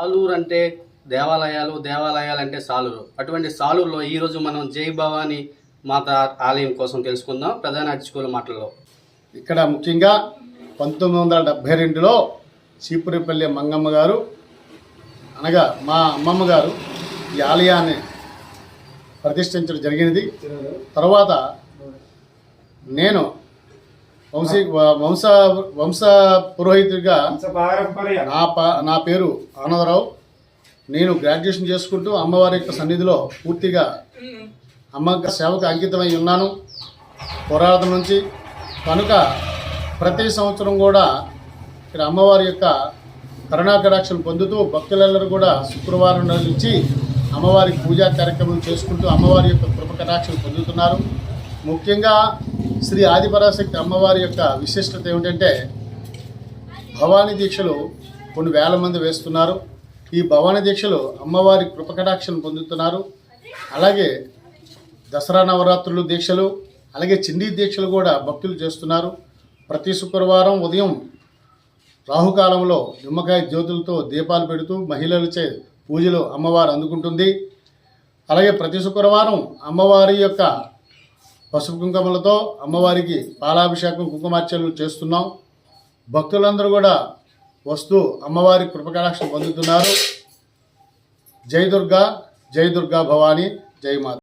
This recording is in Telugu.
సాలూరు అంటే దేవాలయాలు, దేవాలయాలు అంటే సాలూరు. అటువంటి సాలూరులో ఈరోజు మనం జై భవానీ మాత ఆలయం కోసం తెలుసుకుందాం ప్రధాన అర్చకుల మాటల్లో. ఇక్కడ ముఖ్యంగా 1972లో చీపురిపల్లి మంగమ్మ గారు అనగా మా అమ్మమ్మ గారు ఈ ఆలయాన్ని ప్రతిష్ఠించడం జరిగినది. తర్వాత నేను వంశ పురోహితుడిగా నా పేరు ఆనందరావు. నేను గ్రాడ్యుయేషన్ చేసుకుంటూ అమ్మవారి యొక్క సన్నిధిలో పూర్తిగా అమ్మ సేవకు అంకితమై ఉన్నాను పురాతన నుంచి. కనుక ప్రతి సంవత్సరం కూడా ఇక్కడ అమ్మవారి యొక్క కరుణాకటాక్షలు పొందుతూ భక్తులందరూ కూడా శుక్రవారం నుంచి అమ్మవారికి పూజా కార్యక్రమం చేసుకుంటూ అమ్మవారి యొక్క కృపకటాక్షలు పొందుతున్నారు. ముఖ్యంగా శ్రీ ఆదిపరాశక్తి అమ్మవారి యొక్క విశిష్టత ఏమిటంటే భవానీ దీక్షలు కొన్ని వేల మంది వేస్తున్నారు. ఈ భవానీ దీక్షలు అమ్మవారి కృపకటాక్షలు పొందుతున్నారు. అలాగే దసరా నవరాత్రులు దీక్షలు, అలాగే చిండీ దీక్షలు కూడా భక్తులు చేస్తున్నారు. ప్రతి శుక్రవారం ఉదయం రాహుకాలంలో నిమ్మకాయ జ్యోతులతో దీపాలు పెడుతూ మహిళలచే పూజలు అమ్మవారు అందుకుంటుంది. అలాగే ప్రతి శుక్రవారం అమ్మవారి యొక్క పసుపు కుంకుమలతో అమ్మవారికి పాలాభిషేకం, కుంకుమార్చనలు చేస్తున్నాం. భక్తులందరూ కూడా వస్తూ అమ్మవారి కృపకటాక్షం పొందుతున్నారు. జై దుర్గా, జై దుర్గా భవానీ, జై మాత.